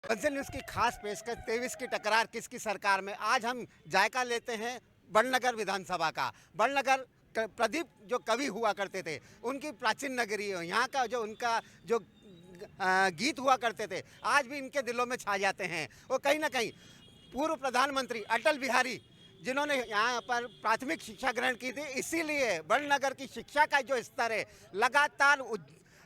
Bansal news की खास पेशकश 23 की टकरार किसकी सरकार में। आज हम जायका लेते हैं बड़नगर विधानसभा का। बड़नगर प्रदीप जो कवि हुआ करते थे, उनकी प्राचीन नगरी है। यहाँ का जो उनका जो गीत हुआ करते थे आज भी इनके दिलों में छा जाते हैं। और कहीं ना कहीं पूर्व प्रधानमंत्री अटल बिहारी जिन्होंने यहाँ पर प्राथमिक शिक्षा ग्रहण की थी, इसीलिए बड़नगर की शिक्षा का जो स्तर है लगातार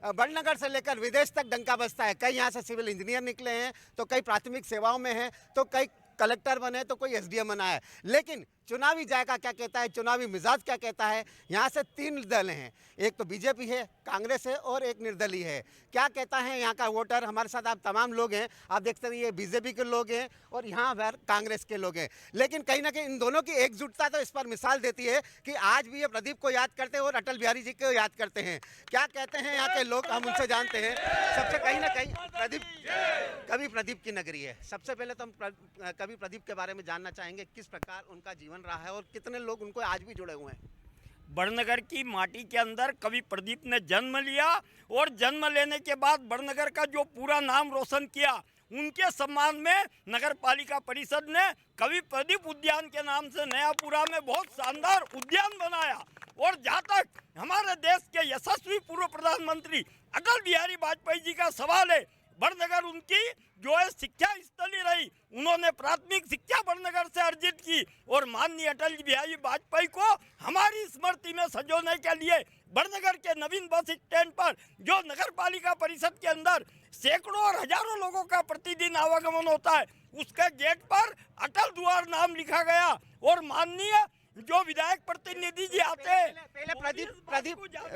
बड़नगर से लेकर विदेश तक डंका बजता है। कई यहाँ से सिविल इंजीनियर निकले हैं, तो कई प्राथमिक सेवाओं में हैं, तो कई कलेक्टर बने, तो कोई एसडीएम बना है। लेकिन चुनावी जायका क्या कहता है, चुनावी मिजाज क्या कहता है। यहाँ से 3 दल हैं, एक तो बीजेपी है, कांग्रेस है और एक निर्दलीय है। क्या कहता है यहाँ का वोटर। हमारे साथ आप तमाम लोग हैं, आप देखते रहिए बीजेपी के लोग हैं और यहाँ पर कांग्रेस के लोग हैं। लेकिन कहीं ना कहीं इन दोनों की एकजुटता तो इस पर मिसाल देती है कि आज भी ये प्रदीप को याद करते हैं और अटल बिहारी जी को याद करते हैं। क्या कहते हैं यहाँ के लोग, हम उनसे जानते हैं। सबसे कहीं ना कहीं कवि प्रदीप की नगरी है। सबसे पहले तो हम कवि प्रदीप के बारे में जानना चाहेंगे, किस प्रकार उनका जीवन रहा है और कितने लोग उनको आज भी जुड़े हुए हैं। बड़नगर की माटी के अंदर कवि प्रदीप ने जन्म लिया और जन्म लेने के बाद बड़नगर का जो पूरा नाम रोशन किया, उनके सम्मान में नगर पालिका परिषद ने कवि प्रदीप उद्यान के नाम से नयापुरा में बहुत शानदार उद्यान बनाया। और जहाँ तक हमारे देश के यशस्वी पूर्व प्रधानमंत्री अटल बिहारी वाजपेयी जी का सवाल है, बड़नगर उनकी जो है शिक्षा स्थली रही। उन्होंने प्राथमिक शिक्षा बड़नगर से अर्जित की और माननीय अटल बिहारी वाजपेयी को हमारी स्मृति में संजोने के लिए बड़नगर के नवीन बस स्टैंड पर जो नगर पालिका परिषद के अंदर सैकड़ों और हजारों लोगों का प्रतिदिन आवागमन होता है, उसके गेट पर अटल द्वार नाम लिखा गया। और माननीय जो विधायक प्रतिनिधि जी आते हैं,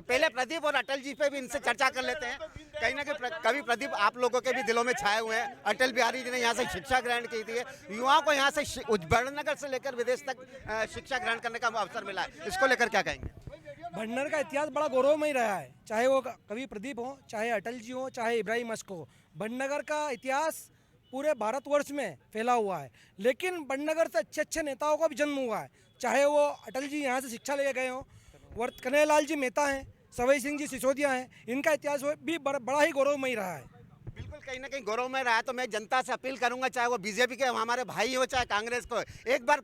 पहले प्रदीप और अटल जी पे भी इनसे चर्चा कर लेते हैं। कहीं ना कहीं कवि प्रदीप आप लोगों के भी दिलों में छाए हुए हैं। अटल बिहारी जी ने यहाँ से शिक्षा ग्रहण की थी, युवाओं को यहाँ से बड़नगर से लेकर विदेश तक शिक्षा ग्रहण करने का अवसर मिला है। इसको लेकर क्या कहेंगे। बड़नगर का इतिहास बड़ा गौरवमय रहा है, चाहे वो कवि प्रदीप हो, चाहे अटल जी हो, चाहे इब्राहिम मस्क हो। बड़नगर का इतिहास पूरे भारतवर्ष में फैला हुआ है। लेकिन बड़नगर से अच्छे अच्छे नेताओं का भी जन्म हुआ है, चाहे वो अटल जी यहाँ से शिक्षा लेके गए हों, कन्हैयालाल जी मेहता हैं, सवाई सिंह जी सिसोदिया हैं। इनका इतिहास भी बड़ा ही गौरवमयी रहा है। बिल्कुल कहीं ना कहीं गौरव में रहा है। तो मैं जनता से अपील करूंगा, चाहे वो बीजेपी के हमारे भाई हो, चाहे कांग्रेस को, एक बार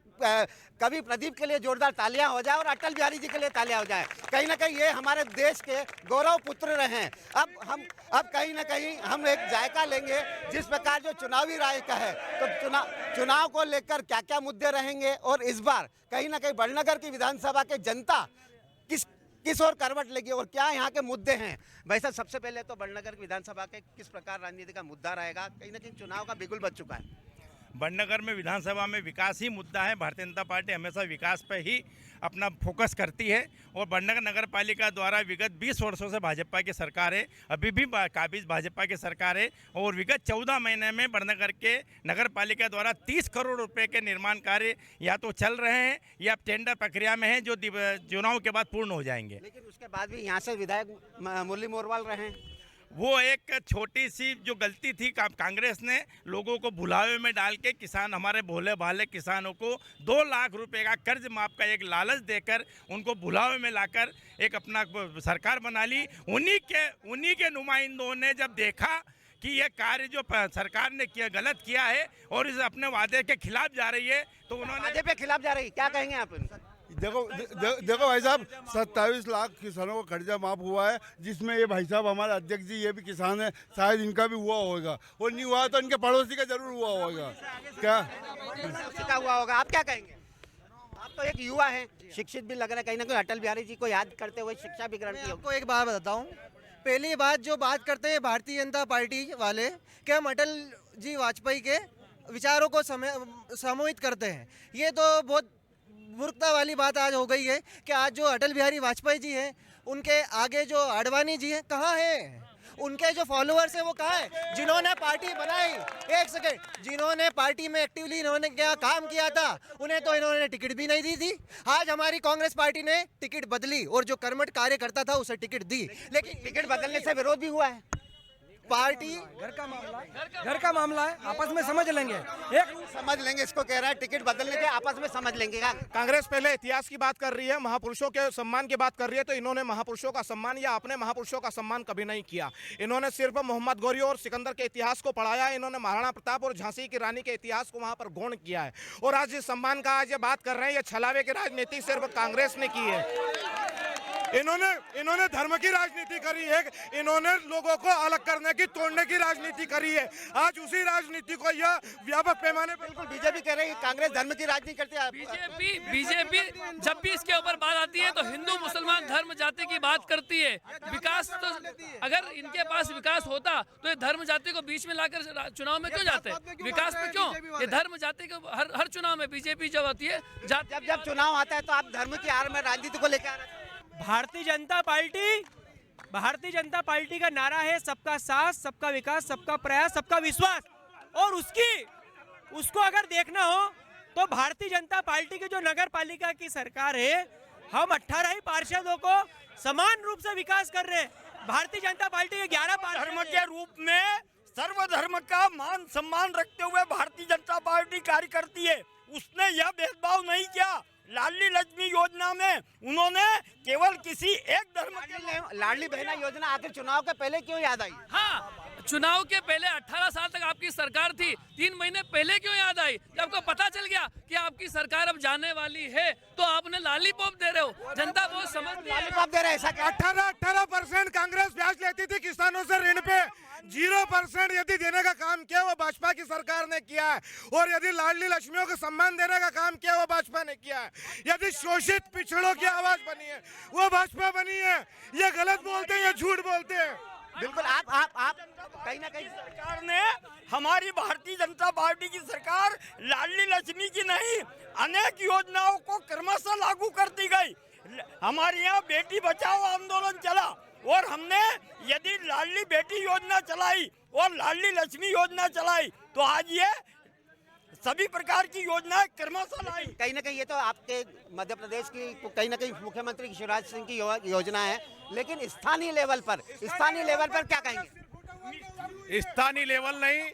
कवि प्रदीप के लिए जोरदार तालियां हो जाए और अटल बिहारी जी के लिए तालियां हो जाए। कहीं ना कहीं ये हमारे देश के गौरव पुत्र रहे हैं। अब कहीं ना कहीं हम एक जायका लेंगे जिस प्रकार जो चुनावी राय का है, तो चुनाव को लेकर क्या क्या मुद्दे रहेंगे और इस बार कहीं ना कहीं बड़नगर की विधानसभा के जनता किस ओर करवट लेगी और क्या यहाँ के मुद्दे हैं। भाई साहब, सबसे पहले तो बड़नगर विधानसभा के किस प्रकार राजनीति का मुद्दा रहेगा। कहीं ना कहीं चुनाव का बिगुल बज चुका है। बड़नगर में विधानसभा में विकास ही मुद्दा है। भारतीय जनता पार्टी हमेशा विकास पर ही अपना फोकस करती है और बड़नगर नगर पालिका द्वारा विगत 20 वर्षों से भाजपा की सरकार है, अभी भी काबिज भाजपा की सरकार है। और विगत 14 महीने में बड़नगर के नगर पालिका द्वारा 30 करोड़ रुपए के निर्माण कार्य या तो चल रहे हैं या टेंडर प्रक्रिया में हैं, जो चुनाव के बाद पूर्ण हो जाएंगे। लेकिन उसके बाद भी यहाँ से विधायक मुरली मोरवाल रहे हैं। वो एक छोटी सी जो गलती थी, कांग्रेस ने लोगों को भुलावे में डाल के किसान, हमारे भोले भाले किसानों को 2 लाख रुपए का कर्ज माफ का एक लालच देकर उनको भुलावे में लाकर एक अपना सरकार बना ली। उन्हीं के नुमाइंदों ने जब देखा कि ये कार्य जो सरकार ने किया गलत किया है और इस अपने वादे के खिलाफ जा रही है, तो उन्होंने वादे पे खिलाफ जा रही है। क्या कहेंगे आप। देखो भाई साहब, 27 लाख किसानों को कर्जा माफ हुआ है, जिसमें ये भाई साहब हमारे अध्यक्ष जी ये भी किसान है, शायद इनका भी हुआ होगा, और नहीं हुआ तो इनके पड़ोसी का जरूर हुआ होगा। क्या हुआ होगा, आप क्या कहेंगे। आप तो एक युवा हैं, शिक्षित भी लग रहा है, कहीं ना कहीं अटल बिहारी जी को याद करते हुए शिक्षा भी ग्रहण की। आपको एक बात बताता हूँ, पहली बात जो बात करते हैं भारतीय जनता पार्टी वाले कि हम अटल जी वाजपेयी के विचारों को समूहित करते हैं, ये तो बहुत मूर्खता वाली बात आज हो गई है कि आज जो अटल बिहारी वाजपेयी जी हैं, उनके आगे जो आडवाणी जी हैं कहाँ हैं, उनके जो फॉलोअर्स हैं वो कहाँ हैं, जिन्होंने पार्टी बनाई। एक सेकेंड, जिन्होंने पार्टी में एक्टिवली इन्होंने क्या काम किया था, उन्हें तो इन्होंने टिकट भी नहीं दी थी। आज हमारी कांग्रेस पार्टी ने टिकट बदली और जो कर्मठ कार्य करता था उसे टिकट दी, लेकिन टिकट बदलने से विरोध भी हुआ है। पार्टी घर का मामला है, आपस में समझ लेंगे। एक समझ लेंगे, इसको कह रहा है टिकट बदलने के आपस में समझ लेंगे। कांग्रेस पहले इतिहास की बात कर रही है, महापुरुषों के सम्मान की बात कर रही है, तो इन्होंने महापुरुषों का सम्मान या अपने महापुरुषों का सम्मान कभी नहीं किया। इन्होंने सिर्फ मोहम्मद गौरी और सिकंदर के इतिहास को पढ़ाया, इन्होंने महाराणा प्रताप और झांसी की रानी के इतिहास को वहां पर गौण किया है। और आज इस सम्मान का आज ये बात कर रहे हैं, ये छलावे की राजनीति सिर्फ कांग्रेस ने की है। इन्होंने धर्म की राजनीति करी है, इन्होंने लोगों को अलग करने की, तोड़ने की राजनीति करी है। आज उसी राजनीति को यह व्यापक पैमाने पर बिल्कुल बीजेपी कह रही है कांग्रेस धर्म की राजनीति करती है। बीजेपी जब भी इसके ऊपर बात आती है तो हिंदू मुसलमान धर्म जाति की बात करती है। विकास तो अगर इनके पास विकास होता तो ये धर्म जाति को बीच में लाकर चुनाव में क्यों जाते? विकास में क्यों? ये धर्म जाति को हर चुनाव में बीजेपी जब आती है जब चुनाव आता है तो आप धर्म की आड़ में राजनीति को लेकर आ रहे हैं। भारतीय जनता पार्टी का नारा है सबका साथ, सबका विकास, सबका प्रयास, सबका विश्वास। और उसको अगर देखना हो तो भारतीय जनता पार्टी की जो नगर पालिका की सरकार है, हम 18 ही पार्षदों को समान रूप से विकास कर रहे हैं। भारतीय जनता पार्टी के 11 धर्म के रूप में सर्वधर्म का मान सम्मान रखते हुए भारतीय जनता पार्टी कार्य करती है। उसने यह भेदभाव नहीं किया। लाडली लक्ष्मी योजना में उन्होंने केवल किसी एक धर्म के लाडली बहना योजना आखिर चुनाव के पहले क्यों याद आई? हाँ, चुनाव के पहले 18 साल तक आपकी सरकार थी, 3 महीने पहले क्यों याद आई? जब आपको पता चल गया कि आपकी सरकार अब जाने वाली है तो आपने लॉलीपॉप दे रहे हो। जनता बहुत समझती है। लॉलीपॉप दे रहे हैं ऐसा? 18% कांग्रेस ब्याज लेती थी किसानों से ऋण पे, 0% यदि देने का काम किया वो भाजपा की सरकार ने किया है। और यदि लाडली लक्ष्मियों को सम्मान देने का काम किया वो भाजपा ने किया है। यदि शोषित पिछड़ों की आवाज बनी है वो भाजपा बनी है। ये गलत बोलते हैं, ये झूठ बोलते हैं। बिल्कुल आप कहीं ना कहीं सरकार ने, हमारी भारतीय जनता पार्टी की सरकार लाडली लक्ष्मी की नहीं, अनेक योजनाओं को क्रमशः लागू करती गई। हमारे यहाँ बेटी बचाओ आंदोलन चला और हमने यदि लाडली बेटी योजना चलाई और लाडली लक्ष्मी योजना चलाई तो आज ये सभी प्रकार की योजनाएं क्रमशः लाई। कहीं ना कहीं ये तो आपके मध्य प्रदेश की कहीं ना कहीं मुख्यमंत्री शिवराज सिंह की योजना है, लेकिन स्थानीय लेवल पर क्या कहेंगे? स्थानीय लेवल नहीं,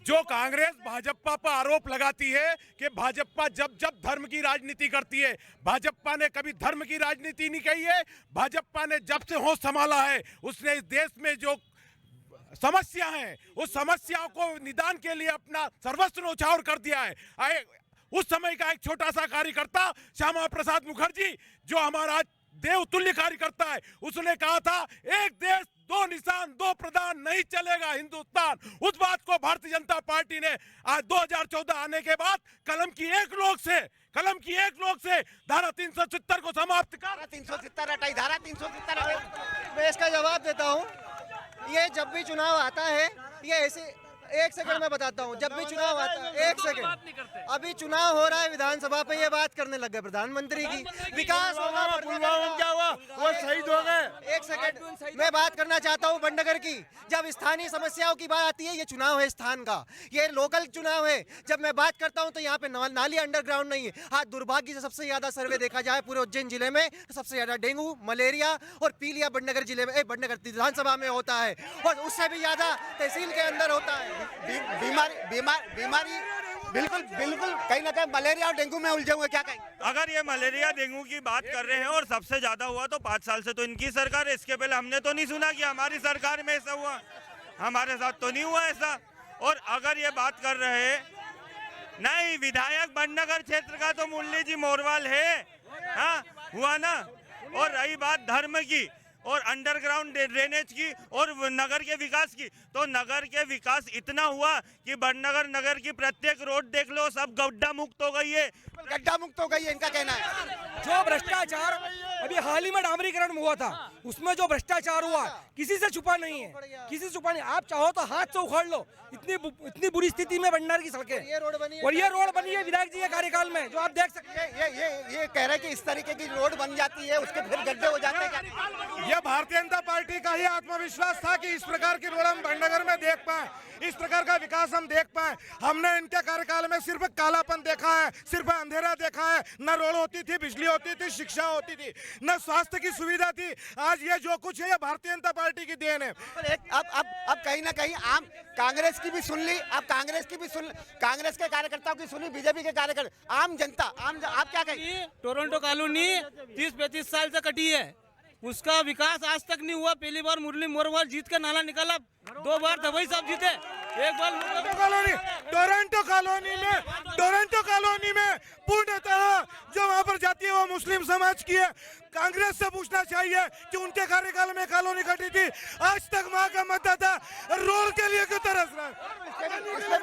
जो कांग्रेस भाजपा पर आरोप लगाती है कि भाजपा जब धर्म की राजनीति करती है, भाजपा ने कभी धर्म की राजनीति नहीं की है। भाजपा ने जब से होश संभाला है उसने इस देश में जो समस्या है उस समस्याओं को निदान के लिए अपना सर्वस्व न्यौछावर कर दिया है। उस समय का एक छोटा सा कार्यकर्ता श्यामा प्रसाद मुखर्जी जो हमारा देवतुल्य कार्यकर्ता है, उसने कहा था एक देश दो निशान दो प्रधान नहीं चलेगा हिंदुस्तान। उस बात को भारतीय जनता पार्टी ने आज 2014 आने के बाद कलम की एक लोग से धारा 370 को समाप्त कर 370 हटाई, धारा 370 मैं इसका जवाब देता हूँ। ये जब भी चुनाव आता है ये ऐसे, एक सेकंड में बताता हूँ, जब भी चुनाव आता है, एक सेकंड, अभी चुनाव हो रहा है विधानसभा पे ये बात करने लग गए प्रधानमंत्री की। विकास होगा, क्या हुआ? वो शहीद हो गए। एक सेकंड मैं बात करना चाहता हूँ बड़नगर की। जब स्थानीय समस्याओं की बात आती है, ये चुनाव है स्थान का, ये लोकल चुनाव है। जब मैं बात करता हूँ तो यहाँ पे नाली अंडरग्राउंड नहीं है। आज दुर्भाग्य से सबसे ज्यादा सर्वे देखा जाए पूरे उज्जैन जिले में तो सबसे ज्यादा डेंगू, मलेरिया और पीलिया बड़नगर जिले में, बड़नगर विधानसभा में होता है और उससे भी ज्यादा तहसील के अंदर होता है। बीमारी बिल्कुल कहीं ना कहीं मलेरिया और डेंगू में उलझे हुए, क्या कहेंगे? अगर ये मलेरिया डेंगू की बात कर रहे हैं और सबसे ज्यादा हुआ तो 5 साल से तो इनकी सरकार है। इसके पहले हमने तो नहीं सुना कि हमारी सरकार में ऐसा हुआ, हमारे साथ तो नहीं हुआ ऐसा। और अगर ये बात कर रहे हैं, नहीं, विधायक बड़नगर क्षेत्र का तो मुरली जी मोरवाल है, हाँ हुआ ना। और रही बात धर्म की और अंडरग्राउंड ड्रेनेज की और नगर के विकास की, तो नगर के विकास इतना हुआ कि बड़नगर नगर की प्रत्येक रोड देख लो सब गड्ढा मुक्त हो गई है। गड्ढा मुक्त हो गई है, इनका कहना है। जो भ्रष्टाचार अभी हाल ही में डामरीकरण हुआ था, उसमें जो भ्रष्टाचार हुआ किसी से छुपा नहीं है, किसी से छुपा नहीं। आप चाहो तो हाथ से उखाड़ लो, इतनी बुरी स्थिति में बड़नगर की सड़कें, और ये रोड बनी है विधायक जी के कार्यकाल में, जो आप देख सकते हैं। ये कह रहे हैं कि इस तरीके की रोड बन जाती है उसके फिर गड्ढे हो जाते हैं। ये भारतीय जनता पार्टी का ही आत्मविश्वास था कि इस प्रकार की रोड हम भटनगर में देख पाए, इस प्रकार का विकास हम देख पाए। हमने इनके कार्यकाल में सिर्फ कालापन देखा है, सिर्फ अंधेरा देखा है। न रोड होती थी, बिजली होती थी, शिक्षा होती थी, न स्वास्थ्य की सुविधा थी। आज ये जो कुछ है ये भारतीय जनता पार्टी की देन है। अब कहीं ना कहीं आम कांग्रेस की भी सुन ली, अब कांग्रेस की भी सुन, कांग्रेस के कार्यकर्ताओं की सुनी, बीजेपी के कार्यकर्ता, आम जनता, आप क्या कहेंगे? टोरंटो कॉलोनी 30-35 साल से कटी है, उसका विकास आज तक नहीं हुआ। पहली बार मुरली मोरवाल जीत के नाला निकाला, 2 बार दवाई साहब जीते, एक बार टोरंटो कॉलोनी में पूर्णतः जो वहाँ पर जाती है वो मुस्लिम समाज की है। कांग्रेस से पूछना चाहिए कि उनके कार्यकाल में कॉलोनी कटी थी, आज तक वहाँ का मतदाता रोड के लिए क्यों तरस रहा है?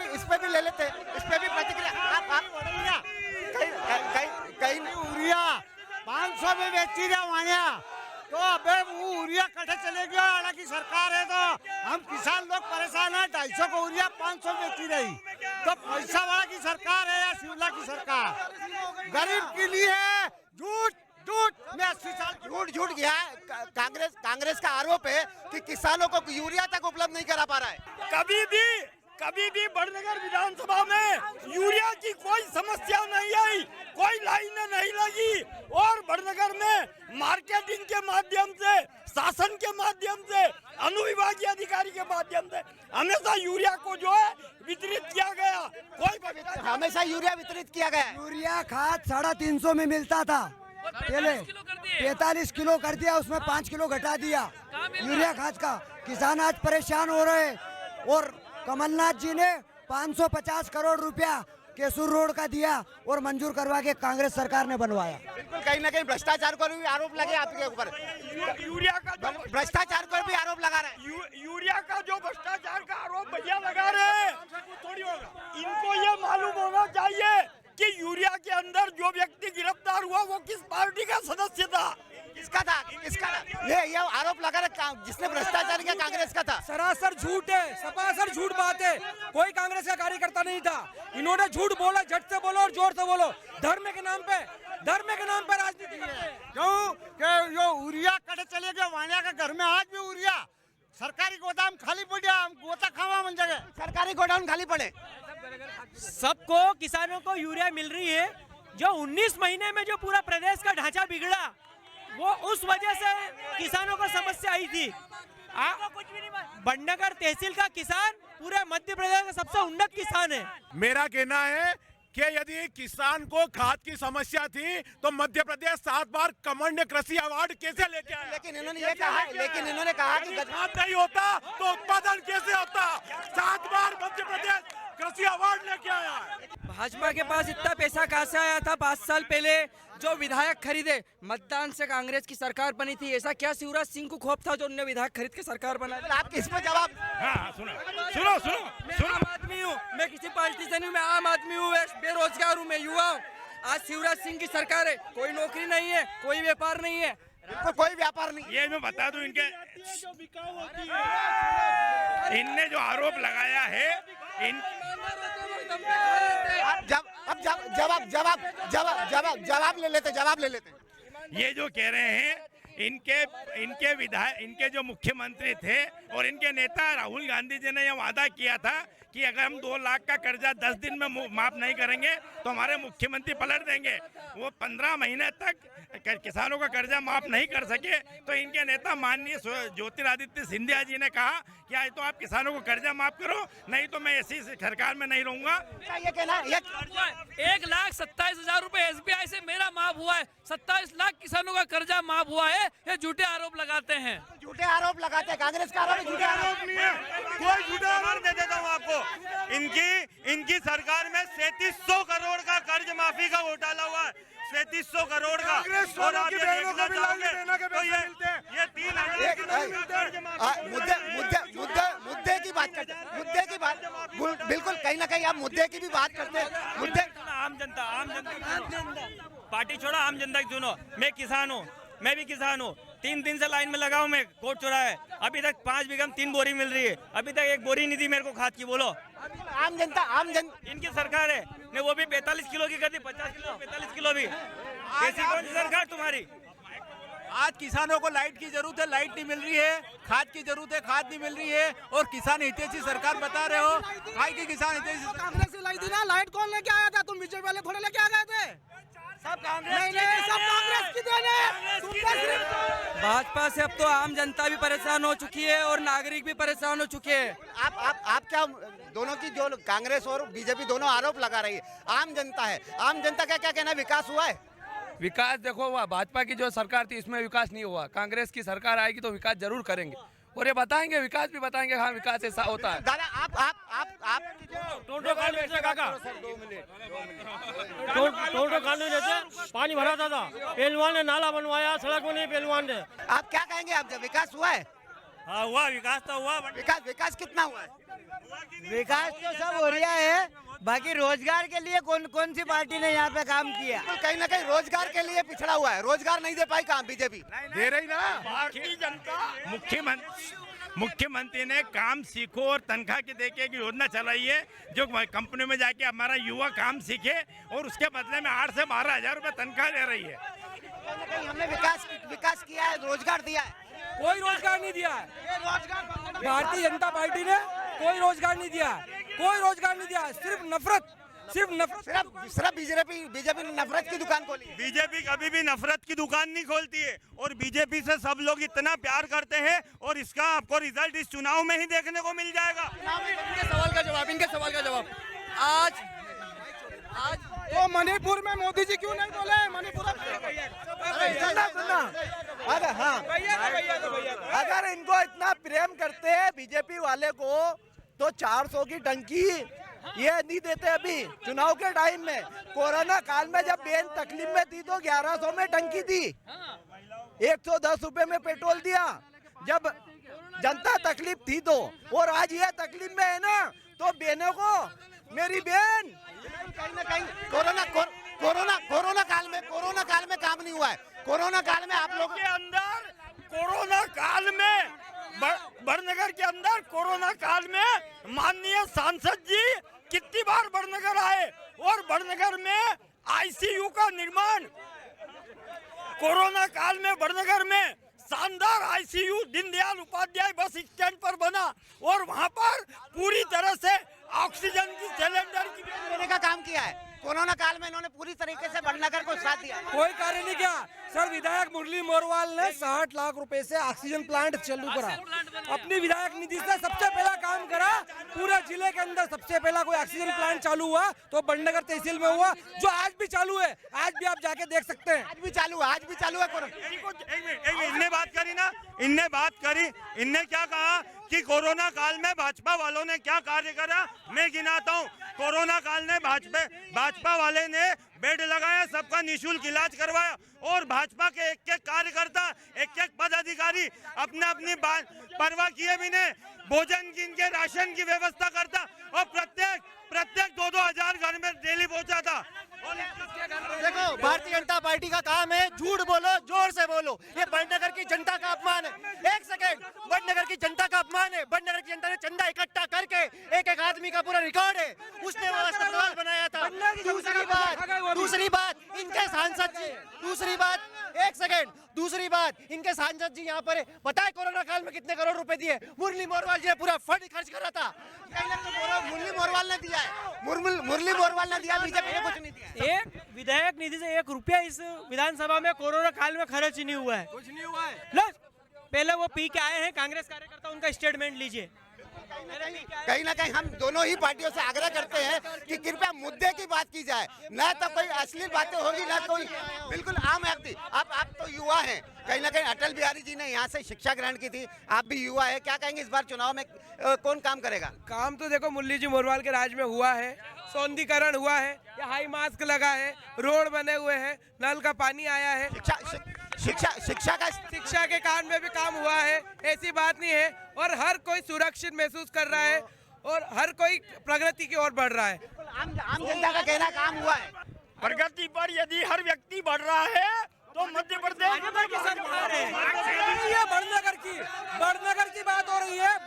इस पे भी ले लेते, इस पे भी प्रतिक्रिया। कहीं यूरिया 500 में बेची रहा वाणिया, तो अबे वो यूरिया कटे चले गया। हालांकि सरकार है तो हम किसान लोग परेशान है। 250 को यूरिया 500 बेची रही, तो पैसा वाला की सरकार है या शिवला की सरकार? गरीब के लिए है झूठ में 80 साल झूठ गया है। कांग्रेस का आरोप है कि किसानों को यूरिया तक उपलब्ध नहीं करा पा रहा है। कभी भी बड़नगर विधानसभा में यूरिया की कोई समस्या नहीं आई, कोई लाइन नहीं लगी, और बड़नगर में मार्केटिंग के माध्यम से, शासन के माध्यम से, अनुविभागीय अधिकारी के माध्यम से हमेशा यूरिया को जो है वितरित किया गया। हमेशा यूरिया वितरित किया गया। यूरिया खाद 350 में मिलता था, पहले 45 किलो कर दिया, उसमें 5 किलो घटा दिया यूरिया खाद का। किसान आज परेशान हो रहे हैं, और कमलनाथ जी ने 550 करोड़ रुपया केसुर रोड का दिया और मंजूर करवा के कांग्रेस सरकार ने बनवाया। बिल्कुल, कहीं ना कहीं भ्रष्टाचार को भी आरोप लगे आपके ऊपर। यूरिया का भ्रष्टाचार पर भी आरोप लगा रहे हैं। यूरिया का जो भ्रष्टाचार का आरोप भैया लगा रहे हैं, इनको ये मालूम होना चाहिए कि यूरिया के अंदर जो व्यक्ति गिरफ्तार हुआ वो किस पार्टी का सदस्य था, किसका था? ये आरोप लगा रहा जिसने भ्रष्टाचार किया कांग्रेस का था। सरासर झूठ है, सपासर झूठ बात है। कोई कांग्रेस का कार्यकर्ता नहीं था। इन्होंने झूठ बोला, झट से बोलो और जोर से बोलो। धर्म के नाम पे राजनीति है। क्यों कि जो यूरिया कटे चले गए वाणिया के घर में, आज भी यूरिया सरकारी गोदाम खाली पड़ा, हम गोता खावा मन जगह सरकारी गोडाउन खाली पड़े। सबको किसानों को यूरिया मिल रही है। जो 19 महीने में जो पूरा प्रदेश का ढांचा बिगड़ा, वो उस वजह से किसानों को समस्या आई थी। बड़नगर तहसील का किसान पूरे मध्य प्रदेश का सबसे उन्नत किसान है। मेरा कहना है कि यदि किसान को खाद की समस्या थी तो मध्य प्रदेश 7 बार कमांड कृषि अवार्ड कैसे लेके आया? लेकिन इन्होंने कहा कि खाद नहीं होता तो उत्पादन कैसे होता? 7 बार मध्य प्रदेश कृषि अवार्ड लेके आया। भाजपा के पास इतना पैसा कहाँ से आया था? 5 साल पहले जो विधायक खरीदे, मतदान से कांग्रेस की सरकार बनी थी। ऐसा क्या शिवराज सिंह को खौफ था जो उन्होंने विधायक खरीद के सरकार बनाई? आप किस पर जवाब? मैं आम आदमी हूँ, मैं किसी पार्टी से नहीं, मैं आम आदमी हूँ, बेरोजगार हूँ, मैं युवा हूँ। आज शिवराज सिंह की सरकार है, कोई नौकरी नहीं है, कोई व्यापार नहीं है, कोई व्यापार नहीं। ये मैं बता दूं, इनने जो आरोप लगाया है, जवाब ले लेते। ये जो कह रहे हैं, इनके जो मुख्यमंत्री थे और इनके नेता राहुल गांधी जी ने यह वादा किया था कि अगर हम 2 लाख का कर्जा 10 दिन में माफ नहीं करेंगे तो हमारे मुख्यमंत्री पलट देंगे। वो 15 महीने तक किसानों का कर्जा माफ नहीं कर सके, तो इनके नेता माननीय ज्योतिरादित्य सिंधिया जी ने कहा कि आज तो आप किसानों को कर्जा माफ करो, नहीं तो मैं ऐसी सरकार में नहीं रहूंगा। ये कहना 1,27,000 रुपए SBI से मेरा माफ हुआ है, 27 लाख किसानों का कर्जा माफ हुआ है। ये झूठे आरोप लगाते हैं, झूठे आरोप लगाते हैं। कांग्रेस का आरोप झूठे आरोप नहीं है, कोई झूठा आरोप दे देता हूँ आपको। इनकी सरकार में 3700 करोड़ का कर्ज माफी का घोटाला हुआ है, 3700 करोड़ का। और आप ये देखना चाहोगे तो ये 3,000 मुद्दे की बात करते हैं। बिल्कुल, कहीं ना कहीं आप मुद्दे की भी बात करते हैं। मुद्दे आम जनता पार्टी छोड़ा, आम जनता की सुनो। मैं किसान हूँ, मैं भी किसान हूँ। 3 दिन से लाइन में लगा हूँ मैं, कोट चौराहे। अभी तक 5 बीघा में 3 बोरी मिल रही है, अभी तक 1 बोरी नहीं दी मेरे को खाद की। बोलो, आम जनता इनकी सरकार है ने वो भी 45 किलो की कर दी, 50 किलो 45 किलो भी। ऐसी कौन सी सरकार तुम्हारी? आज किसानों को लाइट की जरूरत है, लाइट नहीं मिल रही है, खाद की जरूरत है, खाद नहीं मिल रही है, और किसान हितैषी सरकार बता रहे हो, काय की किसान हितैषी। कांग्रेस से लाई थी ना, लाइट कौन लेके आया था? तुम बीजेपी वाले थोड़े लेके आ गए थे। सब कांग्रेस की देन है। भाजपा से अब तो आम जनता भी परेशान हो चुकी है और नागरिक भी परेशान हो चुके हैं। आप क्या दोनों की जो कांग्रेस और बीजेपी दोनों आरोप लगा रही है, आम जनता है, आम जनता का क्या कहना है? विकास हुआ है? विकास देखो, हुआ भाजपा की जो सरकार थी इसमें विकास नहीं हुआ। कांग्रेस की सरकार आएगी तो विकास जरूर करेंगे और ये बताएंगे, विकास भी बताएंगे, हाँ विकास ऐसा होता है। दादा आप पानी भरा था, पहलवान ने नाला बनवाया, सड़क बनी पहलवान ने। आप क्या कहेंगे? आप जब विकास हुआ है? हाँ हुआ, विकास तो हुआ। विकास कितना हुआ है? विकास तो सब हो रहा है, बाकी रोजगार के लिए कौन कौन सी पार्टी ने यहाँ पे काम किया? तो कहीं ना कहीं रोजगार के लिए पिछड़ा हुआ है, रोजगार नहीं दे पाई काम बीजेपी। दे रही ना भारतीय जनता मुख्यमंत्री ने काम सीखो और तनख्वाह की देके की योजना चलाई है, जो कंपनी में जाके हमारा युवा काम सीखे और उसके बदले में 8 से 12 हजार रुपए तनख्वाह दे रही है। कहीं ना कहीं हमने विकास किया है, रोजगार दिया है। कोई रोजगार नहीं दिया है। भारतीय जनता पार्टी ने कोई रोजगार नहीं दिया, कोई रोजगार नहीं दिया, सिर्फ नफरत। सिर्फ बीजेपी ने नफरत की दुकान खोली। बीजेपी कभी भी नफरत की दुकान नहीं खोलती है और बीजेपी से सब लोग इतना प्यार करते हैं और इसका आपको रिजल्ट इस चुनाव में ही देखने को मिल जाएगा। इनके सवाल का जवाब आज तो मणिपुर में मोदी जी क्यों नहीं बोले? मणिपुर अगर इनको इतना प्रेम करते हैं बीजेपी वाले को तो 400 की टंकी ये नहीं देते। अभी चुनाव के टाइम में, कोरोना काल में जब बेन तकलीफ में थी तो 1100 में टंकी थी, 110 रुपए में पेट्रोल दिया जब जनता तकलीफ थी तो। और आज ये तकलीफ में है ना, तो बहनों को, मेरी बहन, कहीं ना कहीं कोरोना काल में काम नहीं हुआ है। कोरोना काल में आप लोगों के अंदर, कोरोना काल में बड़नगर के अंदर कोरोना काल में माननीय सांसद जी कितनी बार बड़नगर आए और बड़नगर में आईसीयू का निर्माण, कोरोना काल में बड़नगर में शानदार ICU Deendayal Upadhyay bus stand पर बना और वहां पर पूरी तरह से ऑक्सीजन की सिलेंडर की देने का काम किया है। कोरोना काल में इन्होंने पूरी तरीके से बड़नगर को साथ दिया। कोई कार्य नहीं किया सर। विधायक मुरली मोरवाल ने 60 लाख रुपए से ऑक्सीजन प्लांट चालू करा, अपनी विधायक निधि से सबसे पहला काम करा। पूरे जिले के अंदर सबसे पहला कोई ऑक्सीजन प्लांट चालू हुआ तो बड़नगर तहसील में हुआ, जो आज भी चालू है। आज भी आप जाके देख सकते हैं, आज भी चालू है। इनने बात करी, इनने क्या कहा कि कोरोना काल में भाजपा वालों ने क्या कार्य करा। मैं गिनाता हूँ। कोरोना काल में भाजपा वाले ने बेड लगाया, सबका निःशुल्क इलाज करवाया और भाजपा के एक कार्यकर्ता, एक पदाधिकारी अपनी परवाह किए भी नहीं भोजन की, इनके राशन की व्यवस्था करता और प्रत्येक 2-2 हजार घर में डेली पहुंचाता। देखो, भारतीय जनता पार्टी का काम है झूठ बोलो, जोर से बोलो। ये बड़नगर की जनता का अपमान है। एक सेकेंड, बड़नगर की जनता का अपमान है। बड़नगर की जनता ने चंदा इकट्ठा करके एक आदमी का पूरा रिकॉर्ड है, उसने वो अस्पताल बनाया था। दूसरी बात इनके सांसद जी, दूसरी बात इनके सांसद जी यहाँ पर है। पता है कोरोना काल में कितने करोड़ रुपए दिए? मुरली मोरवाल जी ने पूरा फंड खर्च करा था। मुरली मोरवाल ने दिया है, मुरली मोरवाल ने दिया, बीजेपी ने कुछ नहीं दिया। एक विधायक निधि से 1 रुपया इस विधानसभा में कोरोना काल में खर्च ही नहीं हुआ है। कुछ नहीं हुआ है। पहले वो पी के आए हैं कांग्रेस कार्यकर्ता, उनका स्टेटमेंट लीजिए। कहीं ना कहीं हम दोनों ही पार्टियों से आग्रह करते हैं कि कृपया मुद्दे की बात की जाए, न तो कोई अश्लील बातें होगी, न कोई बिल्कुल आम व्यक्ति। आप तो युवा हैं, कहीं ना कहीं अटल बिहारी जी ने यहाँ से शिक्षा ग्रहण की थी, आप भी युवा है, क्या कहेंगे इस बार चुनाव में कौन काम करेगा? काम तो देखो मुरली जी मोरवाल के राज में हुआ है, सौंदर्यीकरण हुआ है, हाई मास्क लगा है, रोड बने हुए हैं, नल का पानी आया है, शिक्षा के कारण में भी काम हुआ है, ऐसी बात नहीं है। और हर कोई सुरक्षित महसूस कर रहा है और हर कोई प्रगति की ओर बढ़ रहा है। आम जनता का कहना काम हुआ है। प्रगति पर यदि हर व्यक्ति बढ़ रहा है तो मध्य प्रदेश की सरकार है। बड़नगर की बात हो रही है।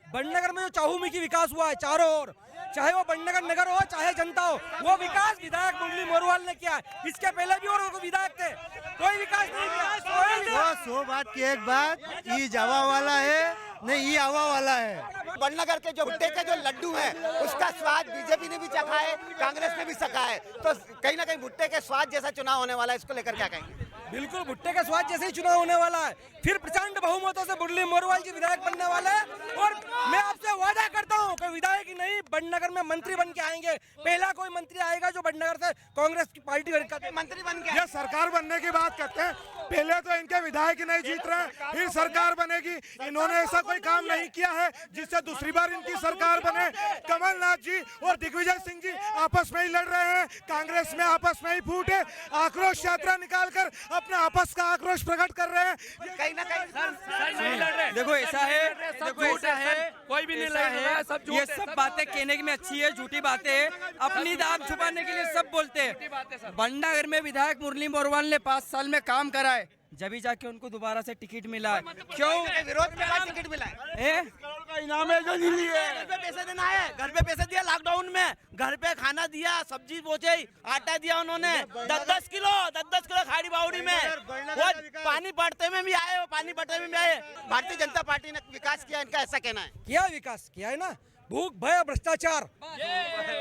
बड़नगर में जो चहुमुखी विकास हुआ है, चारों ओर चाहे वो बड़नगर नगर हो चाहे जनता हो, वो विकास विधायक मुरली मोरवाल ने किया है। इसके पहले भी और विधायक थे, कोई विकास नहीं किया। 100 बात की एक बात, ई जावा वाला है नहीं ई आवा वाला है। बड़नगर के जो भुट्टे के जो लड्डू हैं उसका स्वाद बीजेपी ने भी चखा है, कांग्रेस ने भी चखा है, तो कहीं ना कहीं भुट्टे के स्वाद जैसा चुनाव होने वाला है, इसको लेकर क्या कहेंगे? बिल्कुल भुट्टे का स्वाद जैसे ही चुनाव होने वाला है, फिर प्रचंड बहुमतों से मुरली मोरवाल जी विधायक बनने वाले हैं। और मैं आपसे वादा करता हूं कि विधायक ही नहीं, बड़नगर में मंत्री बन के आएंगे। पहला कोई मंत्री आएगा जो बड़नगर से कांग्रेस की पार्टी का मंत्री बन के ये सरकार बनने की बात करते हैं, पहले तो इनके विधायक ही नहीं जीत रहे हैं, फिर सरकार बनेगी। इन्होंने ऐसा कोई काम नहीं किया है जिससे दूसरी बार इनकी सरकार बने। कमलनाथ जी और दिग्विजय सिंह जी आपस में ही लड़ रहे हैं, कांग्रेस में आपस में ही फूट है, आक्रोश यात्रा निकालकर अपना आपस का आक्रोश प्रकट कर रहे हैं। कहीं ना कहीं देखो ऐसा है, कोई भी नहीं लड़ रहा है, सब ये सब बातें कहने में अच्छी है, झूठी बातें है, अपनी दाम छुपाने के लिए सब बोलते हैं। बड़नगर में विधायक मुरली मोरवाल ने 5 साल में काम करा है, जब ही जाके उनको दोबारा से टिकट मिला है। क्यों विरोध में टिकट मिला है? इनाम है जो नहीं लिए। घर पे पैसे देना है, घर पे पैसे दिया लॉकडाउन में, घर पे खाना दिया, सब्जी पहुंचाई, आटा दिया उन्होंने 10-10 किलो खाड़ी बावड़ी में। वो पानी बढ़ते में भी आए, वो पानी बढ़ते में भी आए। भारतीय जनता पार्टी ने विकास किया, इनका ऐसा कहना है। किया विकास किया है ना, भूख भय भ्रष्टाचार,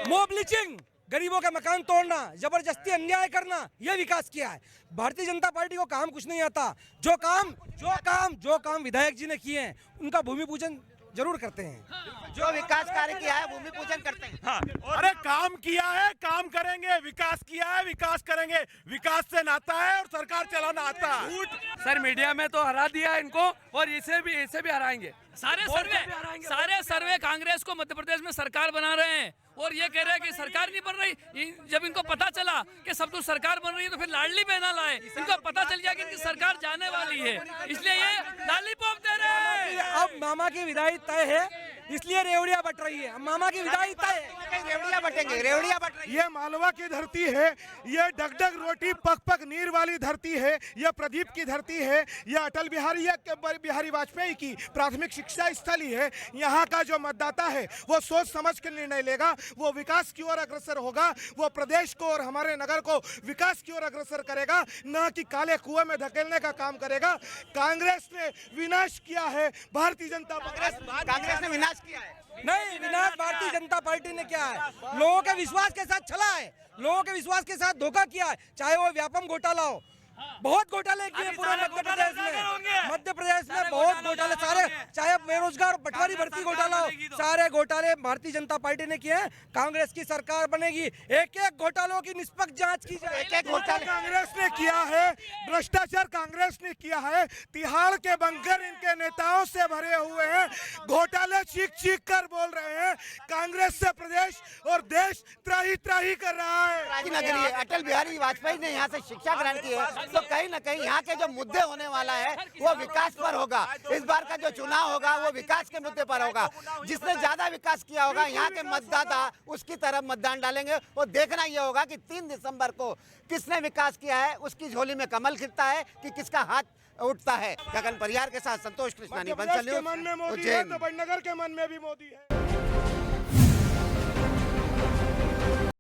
मॉब लिंचिंग, गरीबों के मकान तोड़ना, जबरदस्ती अन्याय करना, ये विकास किया है। भारतीय जनता पार्टी को काम कुछ नहीं आता। जो काम विधायक जी ने किए हैं उनका भूमि पूजन जरूर करते हैं। जो विकास कार्य किया है भूमि पूजन करते हैं। हाँ, अरे काम किया है, काम करेंगे, विकास किया है, विकास करेंगे, विकास से नाता है और सरकार चलाना आता है। सर मीडिया में तो हरा दिया इनको, और इसे भी हराएंगे। सारे सर्वे कांग्रेस को मध्य प्रदेश में सरकार बना रहे हैं, और ये कह रहे हैं कि सरकार नहीं बन रही। जब इनको पता चला कि सब कुछ सरकार बन रही है तो फिर लाडली बहना लाए। इनको पता चल गया कि इनकी सरकार जाने वाली है, इसलिए ये लॉलीपॉप दे रहे हैं। अब मामा की विदाई तय है, इसलिए रेवड़िया बट रही है। मामा की विदाई तय है, रेवड़िया बटेंगे, रेवड़िया बट रही है। ये मालवा की धरती है, ये डगडग रोटी पक पक नीर वाली धरती है, यह प्रदीप की धरती है, यह अटल बिहारी वाजपेयी की प्राथमिक शिक्षा स्थली है। यहाँ का जो मतदाता है वो सोच समझ के निर्णय लेगा, वो विकास की ओर अग्रसर होगा, वो प्रदेश को और हमारे नगर को विकास की ओर अग्रसर करेगा, न कि काले कुएं में धकेलने का काम करेगा। कांग्रेस ने विनाश किया है, भारतीय जनता कांग्रेस ने विनाश किया है। नहीं, विनाश भारतीय जनता पार्टी ने किया है। लोगों के विश्वास के साथ छला है, लोगों के विश्वास के साथ धोखा किया है। चाहे वो व्यापम घोटाला हो, बहुत घोटाले किए पूरे मध्य प्रदेश में बहुत घोटाले, सारे, चाहे बेरोजगार पटवारी भर्ती घोटाला हो, सारे घोटाले भारतीय जनता पार्टी ने किए हैं। कांग्रेस की सरकार बनेगी, एक एक घोटालों की निष्पक्ष जांच की जाए। एक घोटाला कांग्रेस ने किया है, भ्रष्टाचार कांग्रेस ने किया है, तिहाड़ के बंकर इनके नेताओं से भरे हुए हैं, घोटाले चीख कर बोल रहे हैं। कांग्रेस से प्रदेश और देश त्राही कर रहा है। राजनगरी अटल बिहारी वाजपेयी ने यहाँ से शिक्षा ग्रहण की है, तो कहीं ना कहीं यहाँ के जो मुद्दे होने वाला है वो विकास पर होगा। इस बार का जो चुनाव होगा वो विकास के मुद्दे पर होगा। जिसने ज्यादा विकास किया होगा यहाँ के मतदाता उसकी तरफ मतदान डालेंगे। और देखना ये होगा कि 3 दिसंबर को किसने विकास किया है, उसकी झोली में कमल खिलता है कि किसका हाथ उठता है। गगन परियार के साथ संतोष कृष्णानी, बंसल न्यूज़, मन में मोदी है तो बड़नगर के मन में भी मोदी है।